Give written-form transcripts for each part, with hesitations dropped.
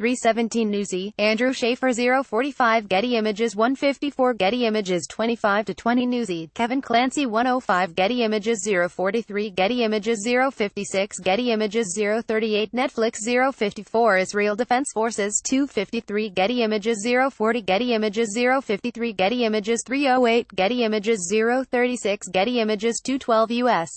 317 Newsy, Andrew Schaefer 045 Getty Images 154 Getty Images 25-20 Newsy, Kevin Clancy 105 Getty Images 043 Getty Images 056 Getty Images 038 Netflix 054 Israel Defense Forces 253 Getty Images 040 Getty Images 053 Getty Images 308 Getty Images 036 Getty Images 212 U.S.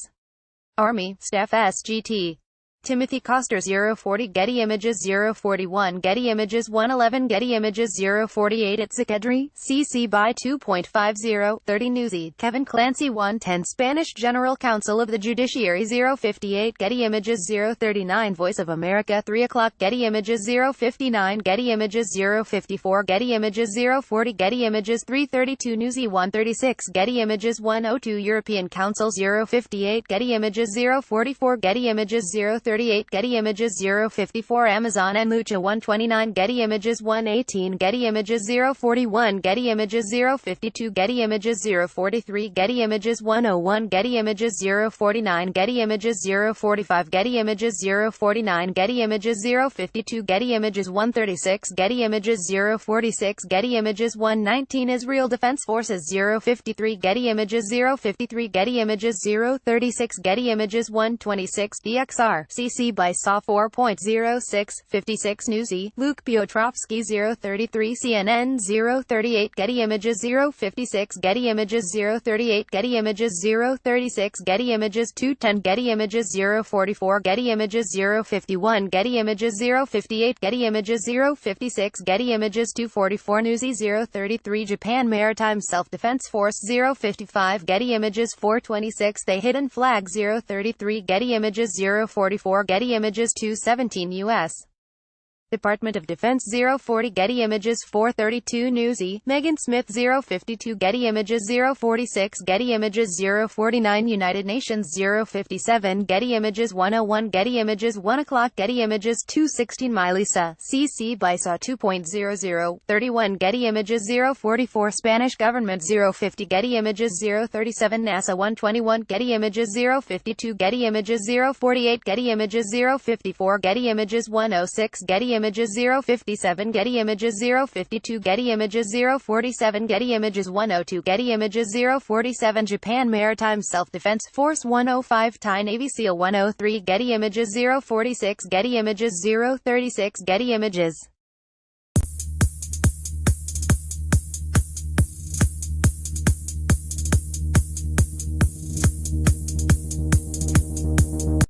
Army, Staff SGT. Timothy Coster 040 Getty Images 041 Getty Images 111 Getty Images 048 Itzik Edry, CC by 2.50, 30 Newsy, Kevin Clancy 110 Spanish General Counsel of the Judiciary 058 Getty Images 039 Voice of America 3 o'clock Getty Images 059 Getty Images 054 Getty Images 040 Getty Images 332 Newsy 136 Getty Images 102 European Council 058 Getty Images 044 Getty Images 038 Getty Images 054 Amazon and Lucha 129 Getty Images 118 Getty Images 041 Getty Images 052 Getty Images 043 Getty Images 101 Getty Images 049 Getty Images 045 Getty Images 049 Getty Images 052 Getty Images 136 Getty Images 046 Getty Images 119 Israel Defense Forces 053 Getty Images 053 Getty Images 036 Getty Images 126 DXR CC by SAW 4.06 56 Newsy, Luke Piotrowski 033 CNN 038 Getty Images 056 Getty Images 038 Getty Images 036 Getty Images 210 Getty Images 044 Getty Images 051 Getty Images 058 Getty Images 056 Getty Images 244 Newsy 033 Japan Maritime Self-Defense Force 055 Getty Images 426 The Hidden Flag 033 Getty Images 044 Getty Images 217 U.S. Department of Defense 040 Getty Images 432 Newsy, Megan Smith 052 Getty Images 046 Getty Images 049 United Nations 057 Getty Images 101 Getty Images 1 o'clock Getty Images 216 Milisa, CC by SAW 2.00, 31 Getty Images 044 Spanish Government 050 Getty Images 037 NASA 121 Getty Images 052 Getty Images 048 Getty Images 054 Getty Images 106 Getty Images 057 Getty Images 052 Getty Images 047 Getty Images 102 Getty Images 047 Japan Maritime Self-Defense Force 105 Thai Navy SEAL 103 Getty Images 046 Getty Images 036 Getty Images